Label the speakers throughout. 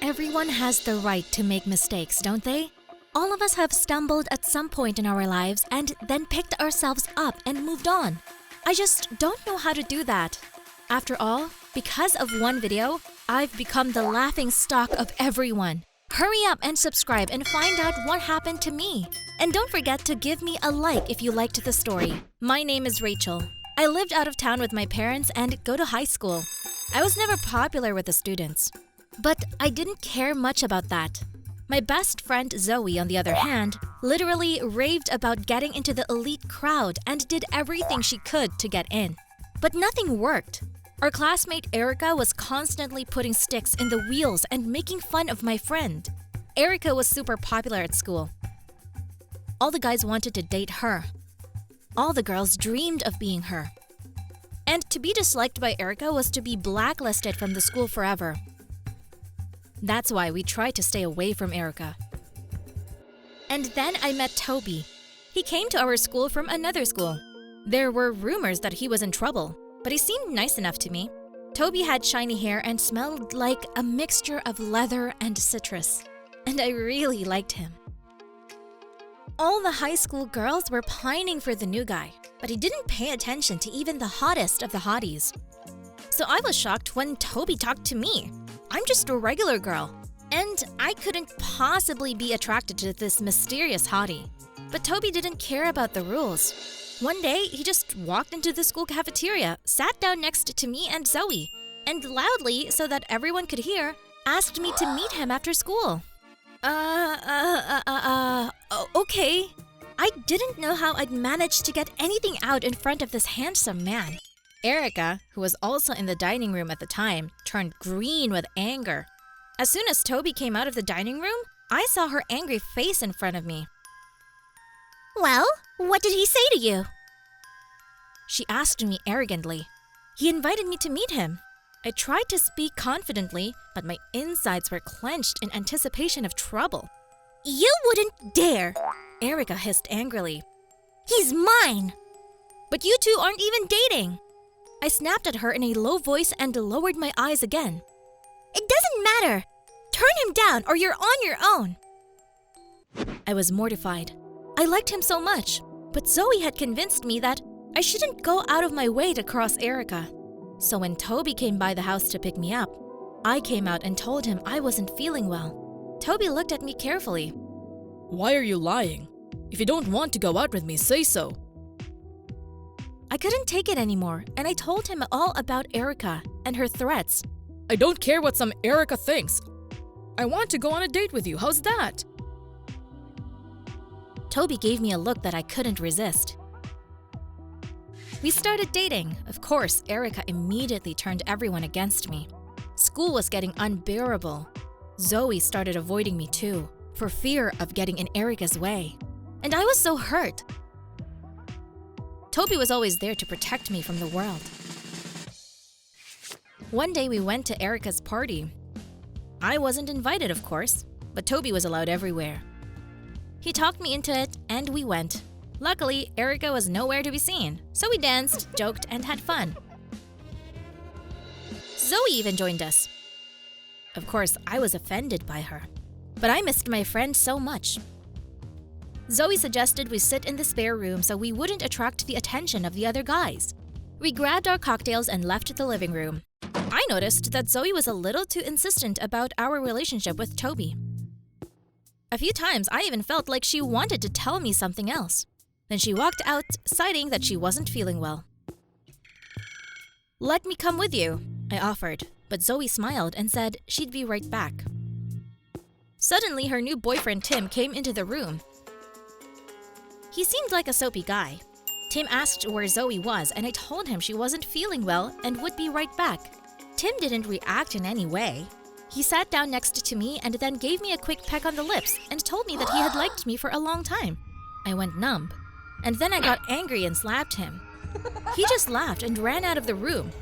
Speaker 1: Everyone has the right to make mistakes, don't they? All of us have stumbled at some point in our lives and then picked ourselves up and moved on. I just don't know how to do that. After all, because of one video, I've become the laughing stock of everyone. Hurry up and subscribe and find out what happened to me. And don't forget to give me a like if you liked the story. My name is Rachel. I lived out of town with my parents and go to high school. I was never popular with the students. But I didn't care much about that. My best friend Zoe, on the other hand, literally raved about getting into the elite crowd and did everything she could to get in. But nothing worked. Our classmate Erica was constantly putting sticks in the wheels and making fun of my friend. Erica was super popular at school. All the guys wanted to date her. All the girls dreamed of being her. And to be disliked by Erica was to be blacklisted from the school forever. That's why we tried to stay away from Erica. And then I met Toby. He came to our school from another school. There were rumors that he was in trouble, but he seemed nice enough to me. Toby had shiny hair and smelled like a mixture of leather and citrus, and I really liked him. All the high school girls were pining for the new guy, but he didn't pay attention to even the hottest of the hotties. So I was shocked when Toby talked to me. I'm just a regular girl, and I couldn't possibly be attracted to this mysterious hottie. But Toby didn't care about the rules. One day, he just walked into the school cafeteria, sat down next to me and Zoe, and loudly, so that everyone could hear, asked me to meet him after school. Okay. I didn't know how I'd managed to get anything out in front of this handsome man. Erica, who was also in the dining room at the time, turned green with anger. As soon as Toby came out of the dining room, I saw her angry face in front of me.
Speaker 2: Well, what did he say to you?
Speaker 1: She asked me arrogantly. He invited me to meet him. I tried to speak confidently, but my insides were clenched in anticipation of trouble.
Speaker 2: You wouldn't dare!
Speaker 1: Erica hissed angrily.
Speaker 2: He's mine!
Speaker 1: But you two aren't even dating! I snapped at her in a low voice and lowered my eyes again.
Speaker 2: It doesn't matter! Turn him down or you're on your own!
Speaker 1: I was mortified. I liked him so much, but Zoe had convinced me that I shouldn't go out of my way to cross Erica. So when Toby came by the house to pick me up, I came out and told him I wasn't feeling well. Toby looked at me carefully.
Speaker 3: Why are you lying? If you don't want to go out with me, say so.
Speaker 1: I couldn't take it anymore, and I told him all about Erica and her threats.
Speaker 3: I don't care what some Erica thinks. I want to go on a date with you. How's that?
Speaker 1: Toby gave me a look that I couldn't resist. We started dating. Of course, Erica immediately turned everyone against me. School was getting unbearable. Zoe started avoiding me too, for fear of getting in Erica's way. And I was so hurt. Toby was always there to protect me from the world. One day we went to Erica's party. I wasn't invited, of course, but Toby was allowed everywhere. He talked me into it, and we went. Luckily, Erica was nowhere to be seen, so we danced, joked, and had fun. Zoe even joined us. Of course, I was offended by her, but I missed my friend so much. Zoe suggested we sit in the spare room so we wouldn't attract the attention of the other guys. We grabbed our cocktails and left the living room. I noticed that Zoe was a little too insistent about our relationship with Toby. A few times, I even felt like she wanted to tell me something else. Then she walked out, citing that she wasn't feeling well. "Let me come with you," I offered, but Zoe smiled and said she'd be right back. Suddenly, her new boyfriend Tim came into the room. He seemed like a soapy guy. Tim asked where Zoe was, and I told him she wasn't feeling well and would be right back. Tim didn't react in any way. He sat down next to me and then gave me a quick peck on the lips and told me that he had liked me for a long time. I went numb, and then I got angry and slapped him. He just laughed and ran out of the room.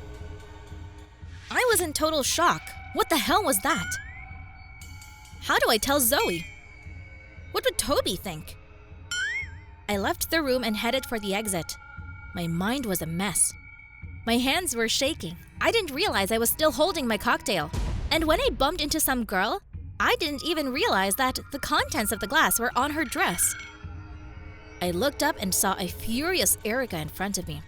Speaker 1: I was in total shock. What the hell was that? How do I tell Zoe? What would Toby think? I left the room and headed for the exit. My mind was a mess. My hands were shaking. I didn't realize I was still holding my cocktail. And when I bumped into some girl, I didn't even realize that the contents of the glass were on her dress. I looked up and saw a furious Erica in front of me.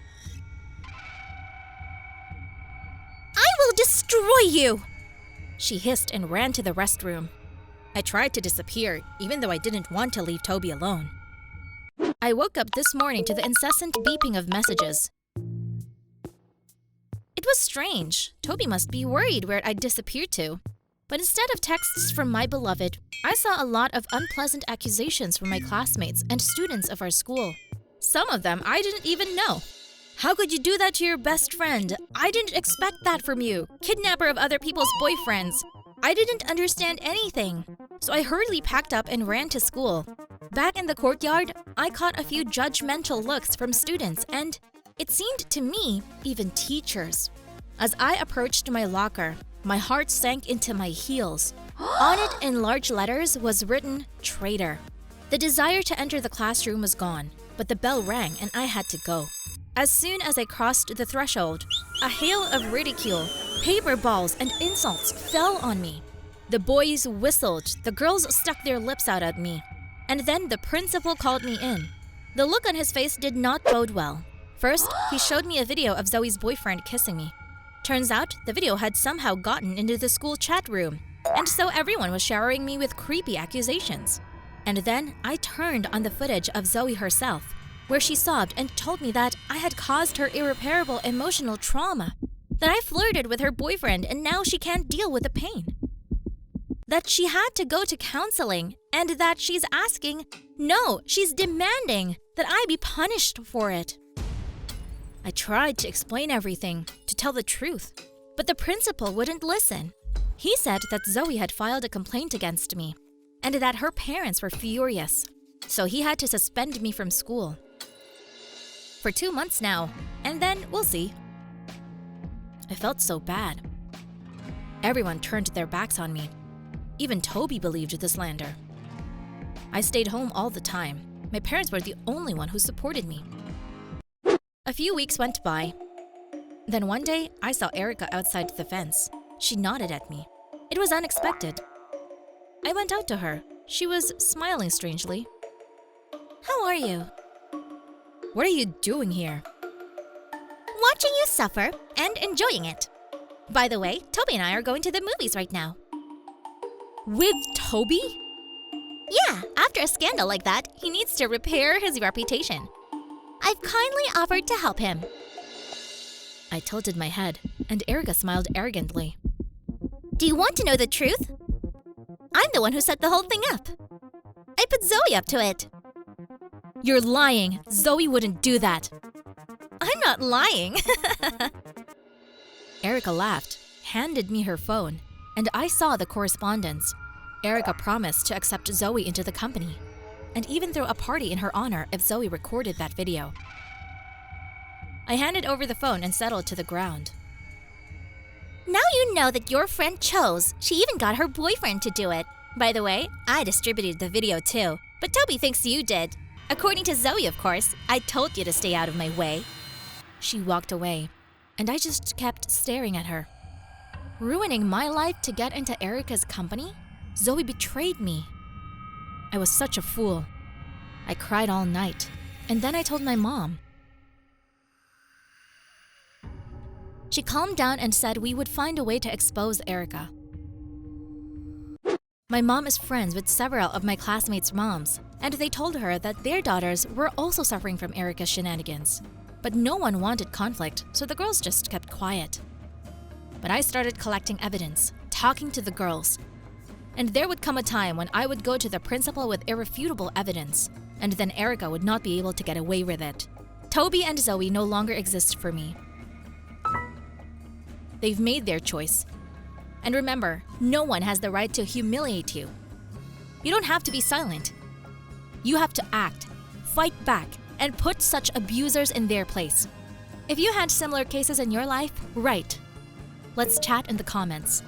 Speaker 2: I will destroy you!
Speaker 1: She hissed and ran to the restroom. I tried to disappear, even though I didn't want to leave Toby alone. I woke up this morning to the incessant beeping of messages. It was strange. Toby must be worried where I'd disappeared to. But instead of texts from my beloved, I saw a lot of unpleasant accusations from my classmates and students of our school. Some of them I didn't even know. How could you do that to your best friend? I didn't expect that from you. Kidnapper of other people's boyfriends. I didn't understand anything. So I hurriedly packed up and ran to school. Back in the courtyard, I caught a few judgmental looks from students and, it seemed to me, even teachers. As I approached my locker, my heart sank into my heels. On it in large letters was written, "Traitor." The desire to enter the classroom was gone, but the bell rang and I had to go. As soon as I crossed the threshold, a hail of ridicule, paper balls, and insults fell on me. The boys whistled, the girls stuck their lips out at me. And then the principal called me in. The look on his face did not bode well. First, he showed me a video of Zoe's boyfriend kissing me. Turns out, the video had somehow gotten into the school chat room, and so everyone was showering me with creepy accusations. And then I turned on the footage of Zoe herself, where she sobbed and told me that I had caused her irreparable emotional trauma, that I flirted with her boyfriend and now she can't deal with the pain, that she had to go to counseling, and that she's asking, no, she's demanding that I be punished for it. I tried to explain everything, to tell the truth, but the principal wouldn't listen. He said that Zoe had filed a complaint against me, and that her parents were furious, so he had to suspend me from school. For 2 months now, and then we'll see. I felt so bad. Everyone turned their backs on me. Even Toby believed the slander. I stayed home all the time. My parents were the only one who supported me. A few weeks went by. Then one day, I saw Erica outside the fence. She nodded at me. It was unexpected. I went out to her. She was smiling strangely.
Speaker 2: How are you?
Speaker 1: What are you doing here?
Speaker 2: Watching you suffer and enjoying it. By the way, Toby and I are going to the movies right now.
Speaker 1: With Toby?
Speaker 2: Yeah, after a scandal like that, he needs to repair his reputation. I've kindly offered to help him.
Speaker 1: I tilted my head, and Erica smiled arrogantly.
Speaker 2: Do you want to know the truth? I'm the one who set the whole thing up. I put Zoe up to it.
Speaker 1: You're lying. Zoe wouldn't do that.
Speaker 2: I'm not lying.
Speaker 1: Erica laughed, handed me her phone, and I saw the correspondence. Erica promised to accept Zoe into the company, and even throw a party in her honor if Zoe recorded that video. I handed over the phone and settled to the ground.
Speaker 2: Now you know that your friend chose. She even got her boyfriend to do it. By the way, I distributed the video too, but Toby thinks you did. According to Zoe, of course. I told you to stay out of my way.
Speaker 1: She walked away, and I just kept staring at her. Ruining my life to get into Erica's company? Zoe betrayed me. I was such a fool. I cried all night, and then I told my mom. She calmed down and said we would find a way to expose Erica. My mom is friends with several of my classmates' moms, and they told her that their daughters were also suffering from Erica's shenanigans. But no one wanted conflict, so the girls just kept quiet. But I started collecting evidence, talking to the girls. And there would come a time when I would go to the principal with irrefutable evidence, and then Erica would not be able to get away with it. Toby and Zoe no longer exist for me. They've made their choice. And remember, no one has the right to humiliate you. You don't have to be silent. You have to act, fight back, and put such abusers in their place. If you had similar cases in your life, write. Let's chat in the comments.